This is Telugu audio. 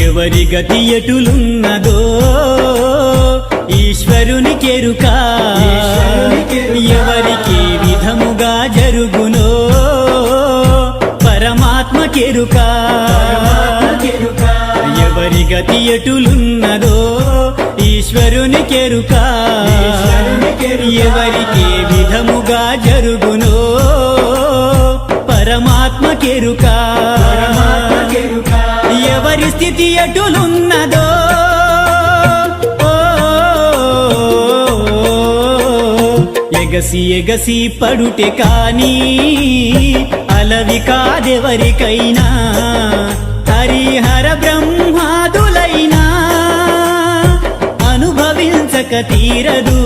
ఎవరి గతి ఎటులున్నదో ఈశ్వరుని కెరుక, ఎవరికి విధముగా జరుగునో పరమాత్మ కెరుక. ఎవరి గతి ఎటులున్నదో ఈశ్వరుని కెరుక, ఎవరికి విధముగా జరుగునో పరమాత్మ కెరుక. ఎవరి స్థితి ఎటులున్నదో ఎగసి ఎగసి పడుటే కాని అలవి కాదెవరికైనా, హరిహర బ్రహ్మాదులైనా అనుభవించక తీరదు